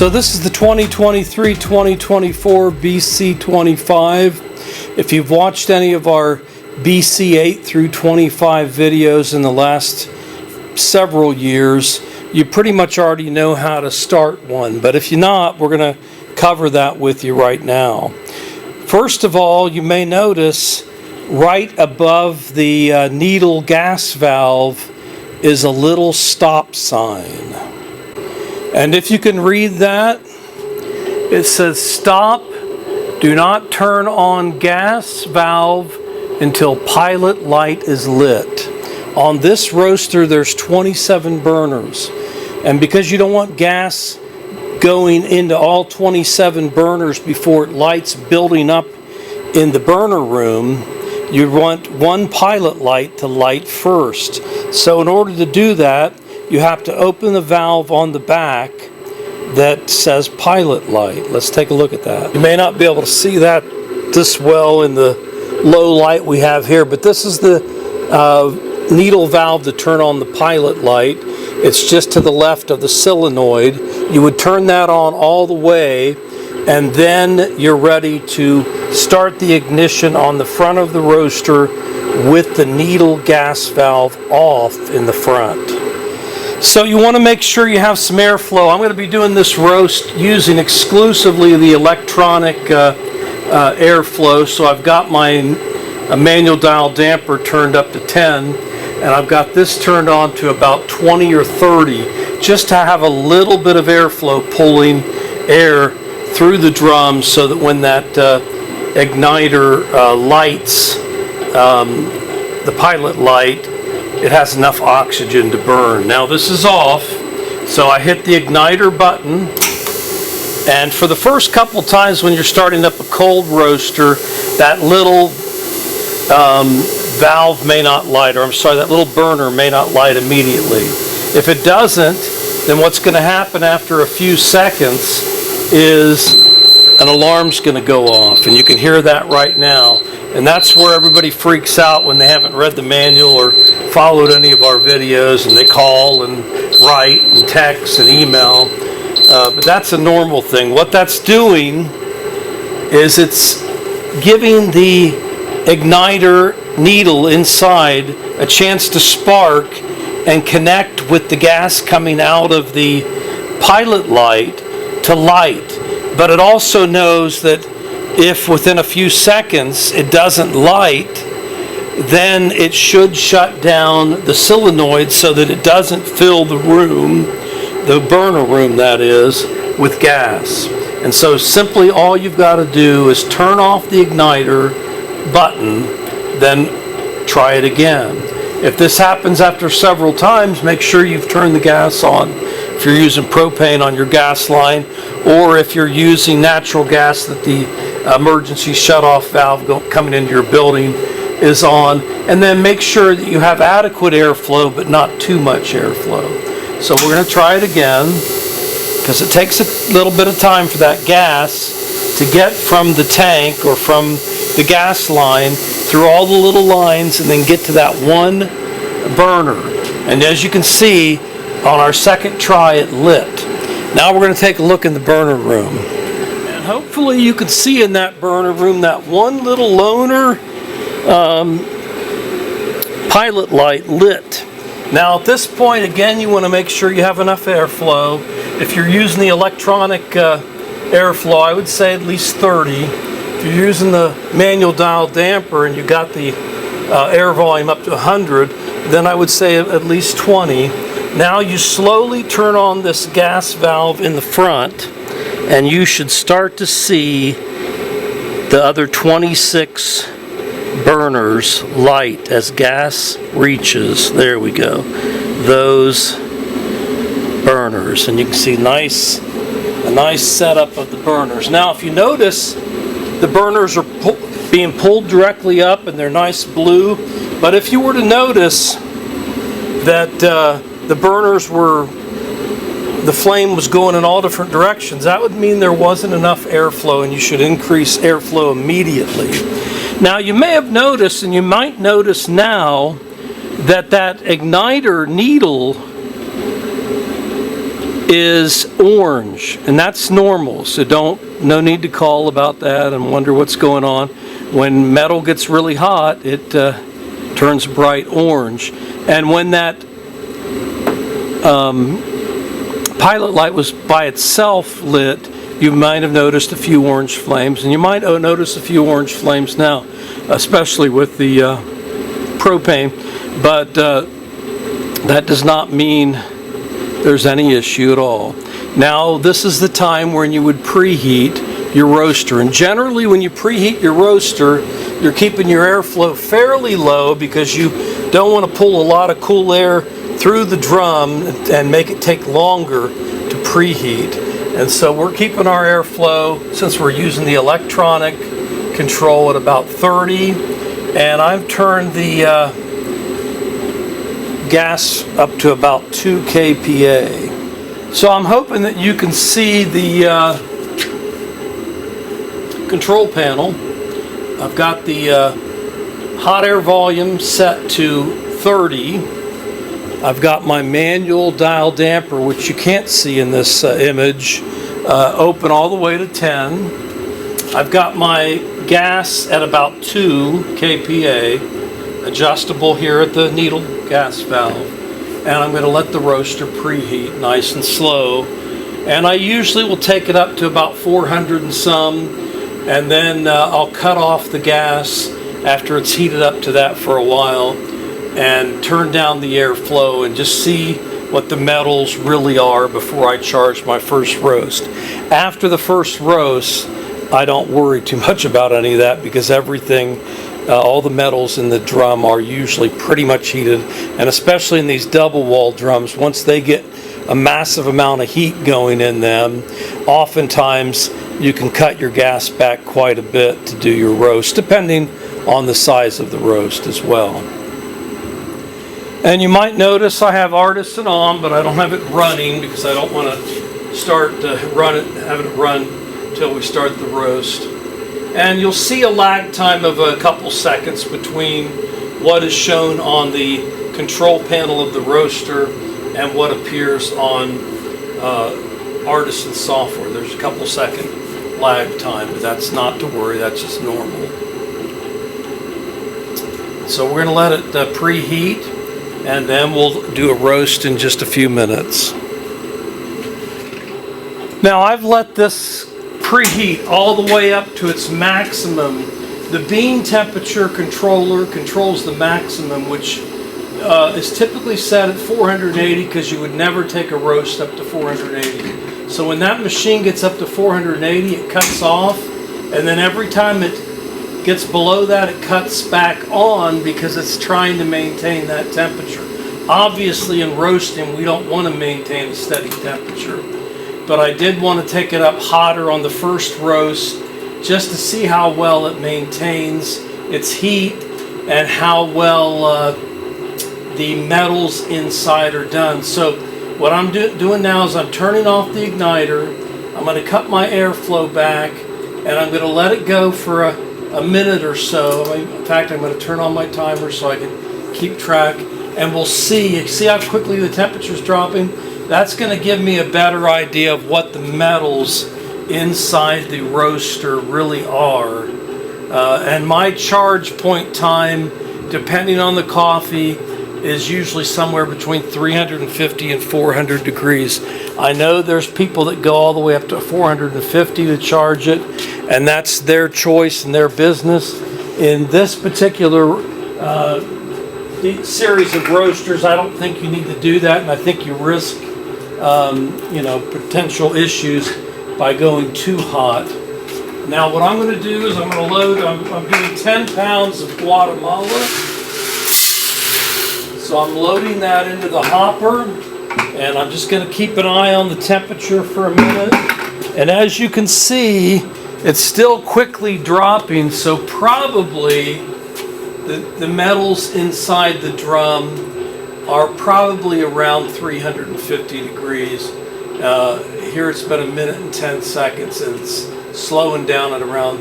So this is the 2023-2024 BC25. If you've watched any of our BC8 through 25 videos in the last several years, you pretty much already know how to start one. But if you're not, we're going to cover that with you right now. First of all, you may notice right above the needle gas valve is a little stop sign. And if you can read that, it says stop, do not turn on gas valve until pilot light is lit. On this roaster there's 27 burners, and because you don't want gas going into all 27 burners before it lights building up in the burner room, you want one pilot light to light first. So in order to do that, you have to open the valve on the back that says pilot light. Let's take a look at that. You may not be able to see that this well in the low light we have here, but this is the needle valve to turn on the pilot light. It's just to the left of the solenoid. You would turn that on all the way, and then you're ready to start the ignition on the front of the roaster with the needle gas valve off in the front. So you want to make sure you have some airflow. I'm going to be doing this roast using exclusively the electronic airflow. So I've got my manual dial damper turned up to 10, and I've got this turned on to about 20 or 30, just to have a little bit of airflow pulling air through the drums, so that when that igniter lights the pilot light, it has enough oxygen to burn. Now this is off, so I hit the igniter button, and for the first couple times when you're starting up a cold roaster, that little valve may not light, or I'm sorry, that little burner may not light immediately. If it doesn't, then what's going to happen after a few seconds is an alarm's going to go off, and you can hear that right now. And that's where everybody freaks out when they haven't read the manual or followed any of our videos, and they call and write and text and email. But that's a normal thing. What that's doing is it's giving the igniter needle inside a chance to spark and connect with the gas coming out of the pilot light to light. But it also knows that if within a few seconds it doesn't light, then it should shut down the solenoid so that it doesn't fill the room, the burner room that is, with gas. And so simply all you've got to do is turn off the igniter button, then try it again. If this happens after several times, make sure you've turned the gas on. If you're using propane on your gas line, or if you're using natural gas that the emergency shut-off valve coming into your building is on, and then make sure that you have adequate airflow but not too much airflow. So we're going to try it again, because it takes a little bit of time for that gas to get from the tank or from the gas line through all the little lines and then get to that one burner. And as you can see, on our second try it lit. Now we're going to take a look in the burner room. And hopefully you can see in that burner room that one little loner pilot light lit. Now at this point, again, you want to make sure you have enough airflow. If you're using the electronic airflow, I would say at least 30. If you're using the manual dial damper and you got the air volume up to 100, then I would say at least 20. Now you slowly turn on this gas valve in the front, and you should start to see the other 26 burners light as gas reaches. There we go. Those burners, and you can see a nice setup of the burners. Now if you notice, the burners are being pulled directly up and they're nice blue, but if you were to notice that the burners the flame was going in all different directions, that would mean there wasn't enough airflow, and you should increase airflow immediately. Now you may have noticed, and you might notice now, that igniter needle is orange, and that's normal, so no need to call about that and wonder what's going on. When metal gets really hot, it turns bright orange, and when that pilot light was by itself lit, you might have noticed a few orange flames, and you might notice a few orange flames now, especially with the propane, but that does not mean there's any issue at all. Now, this is the time when you would preheat your roaster, and generally when you preheat your roaster, you're keeping your airflow fairly low because you don't want to pull a lot of cool air through the drum and make it take longer to preheat. And so we're keeping our airflow, since we're using the electronic control, at about 30, and I've turned the gas up to about 2 kPa. So I'm hoping that you can see the control panel. I've got the hot air volume set to 30. I've got my manual dial damper, which you can't see in this image, open all the way to 10. I've got my gas at about 2 kPa, adjustable here at the needle gas valve, and I'm going to let the roaster preheat nice and slow. And I usually will take it up to about 400 and some, and then I'll cut off the gas after it's heated up to that for a while, and turn down the airflow and just see what the metals really are before I charge my first roast. After the first roast, I don't worry too much about any of that because everything, all the metals in the drum are usually pretty much heated, and especially in these double wall drums, once they get a massive amount of heat going in them, oftentimes you can cut your gas back quite a bit to do your roast, depending on the size of the roast as well. And you might notice I have Artisan on, but I don't have it running because I don't want to start having it run until we start the roast. And you'll see a lag time of a couple seconds between what is shown on the control panel of the roaster and what appears on Artisan software. There's a couple second lag time, but that's not to worry, that's just normal. So we're going to let it preheat, and then we'll do a roast in just a few minutes. Now I've let this preheat all the way up to its maximum. The bean temperature controller controls the maximum, which is typically set at 480 because you would never take a roast up to 480. So when that machine gets up to 480, it cuts off, and then every time it gets below that, it cuts back on because it's trying to maintain that temperature. Obviously in roasting, we don't want to maintain a steady temperature, but I did want to take it up hotter on the first roast just to see how well it maintains its heat and how well the metals inside are done. So what I'm doing now is I'm turning off the igniter. I'm going to cut my airflow back, and I'm going to let it go for a minute or so. In fact, I'm going to turn on my timer so I can keep track, and we'll see how quickly the temperature is dropping. That's going to give me a better idea of what the metals inside the roaster really are. And my charge point time, depending on the coffee, is usually somewhere between 350 and 400 degrees. I know there's people that go all the way up to 450 to charge it, and that's their choice and their business. In this particular series of roasters, I don't think you need to do that, and I think you risk potential issues by going too hot. Now what I'm going to do is I'm going to load, I'm doing 10 pounds of Guatemala. So I'm loading that into the hopper, and I'm just going to keep an eye on the temperature for a minute. And as you can see, it's still quickly dropping, so probably the metals inside the drum are probably around 350 degrees. Here it's been 1 minute and 10 seconds, and it's slowing down at around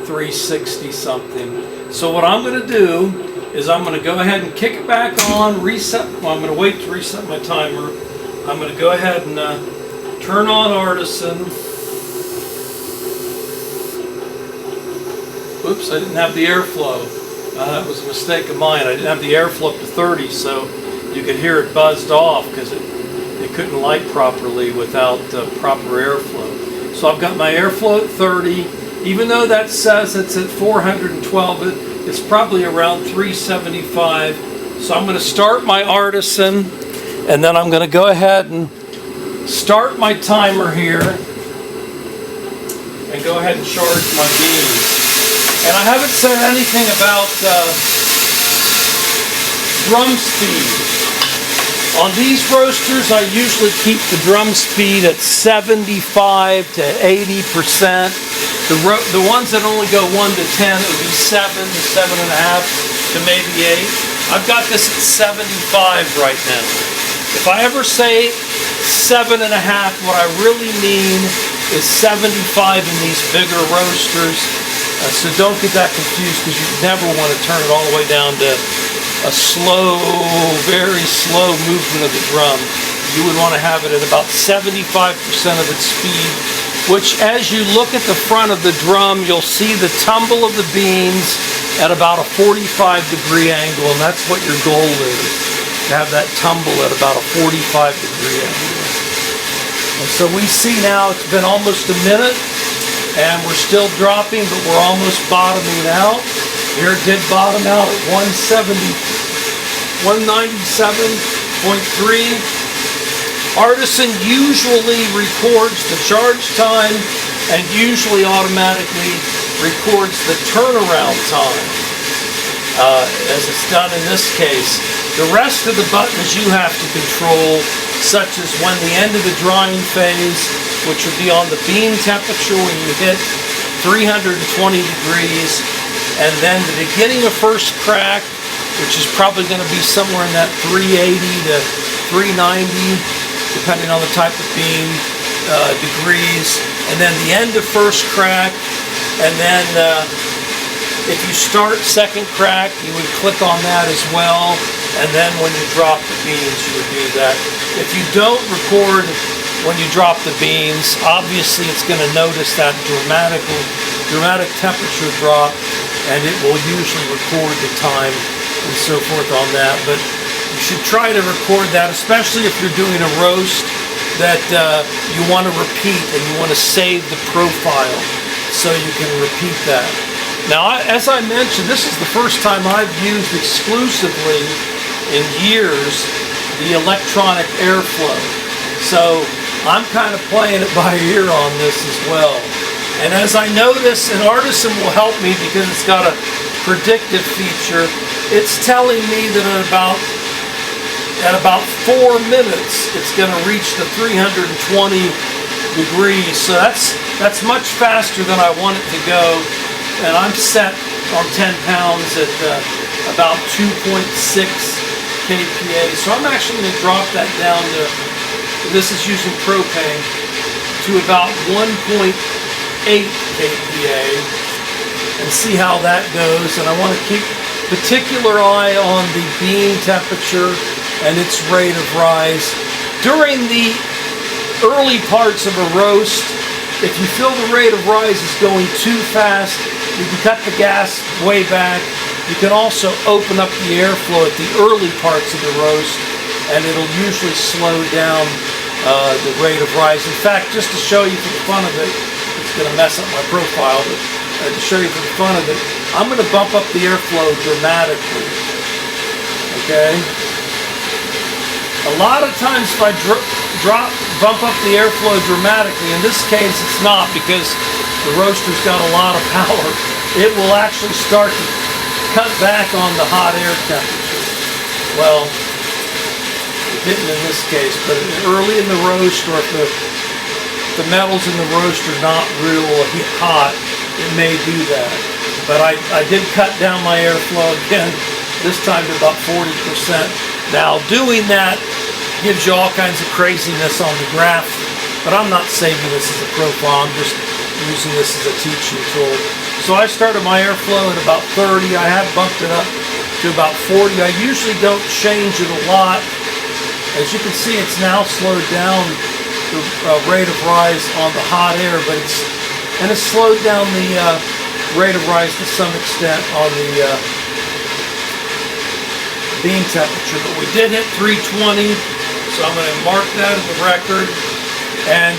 360 something. So what I'm going to do is I'm going to go ahead and kick it back on, reset. Well, I'm going to wait to reset my timer. I'm going to go ahead and turn on Artisan. Oops, I didn't have the airflow. That was a mistake of mine. I didn't have the airflow up to 30, so you could hear it buzzed off because it couldn't light properly without proper airflow. So I've got my airflow at 30. Even though that says it's at 412, it's probably around 375. So I'm going to start my Artisan, and then I'm going to go ahead and start my timer here and go ahead and charge my beans. And I haven't said anything about drum speed. On these roasters, I usually keep the drum speed at 75 to 80%. The ones that only go 1 to 10, it would be 7 to 7.5 to maybe 8. I've got this at 75 right now. If I ever say 7.5, what I really mean is 75 in these bigger roasters. So don't get that confused, because you never want to turn it all the way down to a slow, very slow movement of the drum. You would want to have it at about 75% of its speed, which as you look at the front of the drum, you'll see the tumble of the beans at about a 45-degree angle, and that's what your goal is, to have that tumble at about a 45-degree angle. And so we see now it's been almost a minute, and we're still dropping, but we're almost bottoming out. Here it did bottom out at 197.3. Artisan usually records the charge time and usually automatically records the turnaround time, as it's done in this case. The rest of the buttons you have to control, such as when the end of the drying phase, which would be on the bean temperature when you hit 320 degrees, and then the beginning of first crack, which is probably going to be somewhere in that 380 to 390, depending on the type of bean, degrees, and then the end of first crack, and then if you start second crack, you would click on that as well, and then when you drop the beans, you would do that. If you don't record when you drop the beans, obviously it's going to notice that dramatic temperature drop, and it will usually record the time and so forth on that. But you should try to record that, especially if you're doing a roast that you want to repeat and you want to save the profile so you can repeat that. Now, as I mentioned, this is the first time I've used exclusively in years the electronic airflow. So I'm kind of playing it by ear on this as well. And as I notice, and Artisan will help me because it's got a predictive feature, it's telling me that at about 4 minutes, it's going to reach the 320 degrees. So that's much faster than I want it to go. And I'm set on 10 pounds at about 2.6 kPa. So I'm actually going to drop that down to, this is using propane, to about 1.8 kPa and see how that goes. And I want to keep particular eye on the bean temperature and its rate of rise. During the early parts of a roast, if you feel the rate of rise is going too fast, you can cut the gas way back. You can also open up the airflow at the early parts of the roast, and it'll usually slow down the rate of rise. In fact, just to show you for the fun of it, it's going to mess up my profile, but to show you for the fun of it, I'm going to bump up the airflow dramatically. Okay? A lot of times if I bump up the airflow dramatically, in this case it's not because the roaster's got a lot of power, it will actually start to cut back on the hot air temperature. Well, it didn't in this case, but early in the roast, or if the metals in the roast are not real hot, it may do that. But I did cut down my airflow again, this time to about 40%. Now doing that gives you all kinds of craziness on the graph, but I'm not saving this as a profile, I'm just using this as a teaching tool. So I started my airflow at about 30, I have bumped it up to about 40. I usually don't change it a lot. As you can see, it's now slowed down the rate of rise on the hot air, but it's slowed down the rate of rise to some extent on the bean temperature. But we did hit 320, so I'm going to mark that in the record. And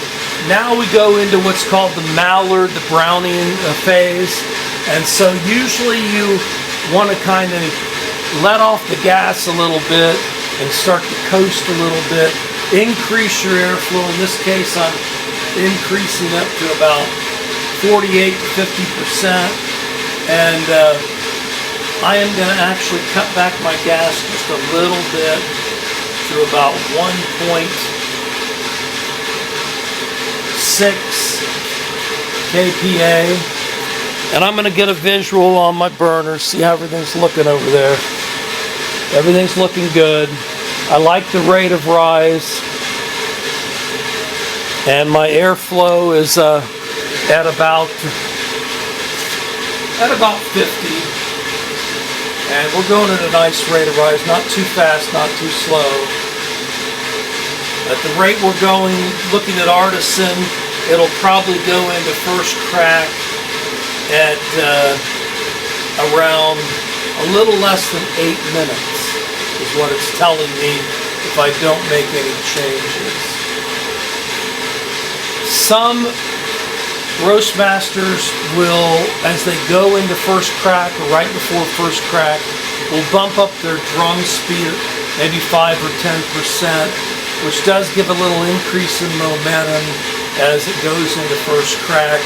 now we go into what's called the Maillard, the browning phase. And so usually you want to kind of let off the gas a little bit and start to coast a little bit. Increase your airflow. In this case, I'm increasing up to about 48 to 50%. And I am going to actually cut back my gas just a little bit to about 1.6 kPa. And I'm going to get a visual on my burner, see how everything's looking over there. Everything's looking good. I like the rate of rise. And my airflow is at about 50. And we're going at a nice rate of rise, not too fast, not too slow. At the rate we're going, looking at Artisan, it'll probably go into first crack at around a little less than 8 minutes is what it's telling me if I don't make any changes. Some roastmasters will, as they go into first crack or right before first crack, will bump up their drum speed maybe 5 or 10%, which does give a little increase in momentum as it goes into first crack.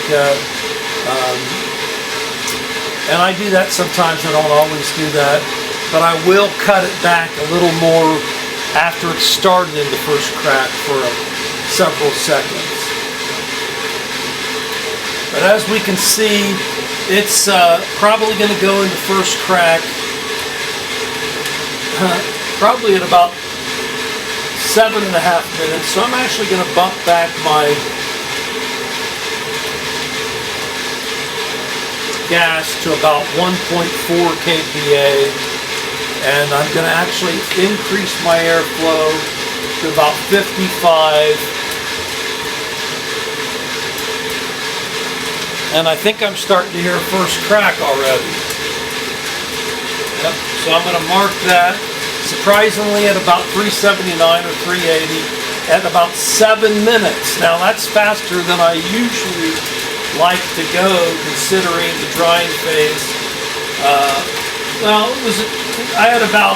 And I do that sometimes. I don't always do that, but I will cut it back a little more after it's started into first crack for several seconds. But as we can see, it's probably going to go into first crack probably at about 7.5 minutes. So I'm actually going to bump back my gas to about 1.4 kPa, and I'm going to actually increase my airflow to about 55. And I think I'm starting to hear first crack already. Yep. So I'm going to mark that. Surprisingly, at about 379 or 380, at about 7 minutes. Now that's faster than I usually like to go, considering the drying phase. Well, I had about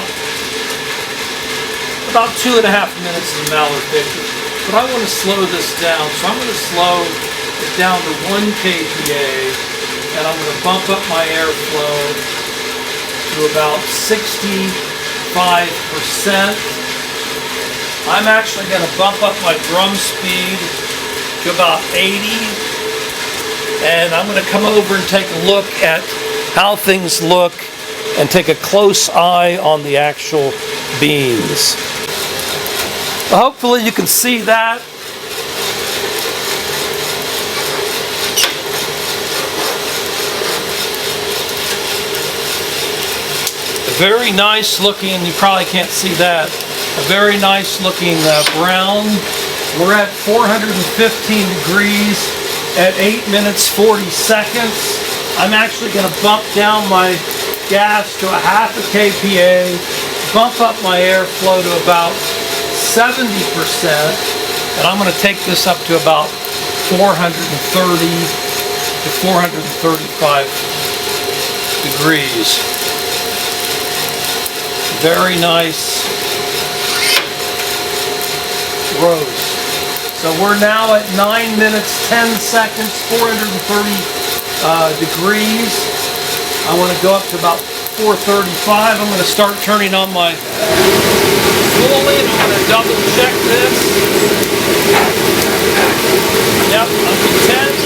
2.5 minutes in Maillard picture, but I want to slow this down, so I'm going to slow it down to 1 kPa, and I'm going to bump up my airflow to about 65%. I'm actually going to bump up my drum speed to about 80. And I'm going to come over and take a look at how things look and take a close eye on the actual beans. Hopefully you can see that. A very nice looking, you probably can't see that, a very nice looking brown. We're at 415 degrees. At 8 minutes 40 seconds. I'm actually going to bump down my gas to a 0.5 kPa, bump up my airflow to about 70%, and I'm going to take this up to about 430 to 435 degrees. Very nice roast. So we're now at 9 minutes 10 seconds, 430 degrees. I want to go up to about 435. I'm going to start turning on my cooling. I'm going to double check this. Yep, up to 10.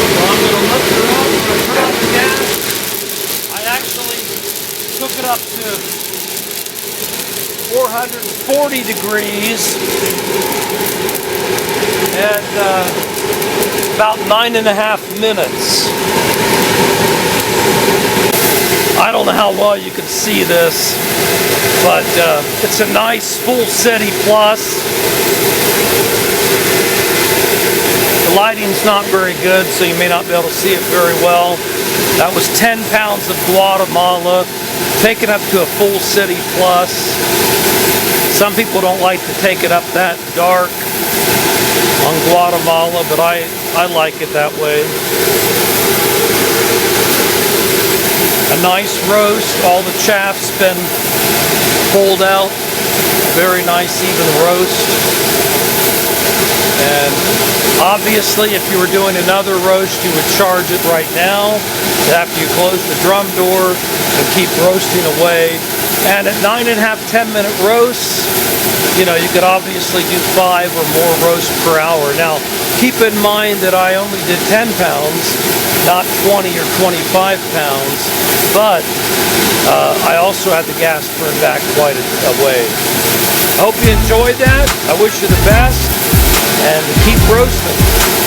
So I'm going to lift it up. I'm going to turn on the gas. I actually took it up to 440 degrees at about 9.5 minutes. I don't know how well you can see this, but it's a nice full SETI Plus. lighting's not very good, so you may not be able to see it very well. That was 10 pounds of Guatemala, taken up to a full city plus. Some people don't like to take it up that dark on Guatemala, but I like it that way. A nice roast, all the chaff's been pulled out. Very nice even roast. And obviously if you were doing another roast, you would charge it right now after you close the drum door and keep roasting away. And at 9.5, 10-minute roasts, you know, you could obviously do 5 or more roasts per hour. Now, keep in mind that I only did 10 pounds, not 20 or 25 pounds, but I also had the gas turned back quite a way. I hope you enjoyed that. I wish you the best, and keep roasting.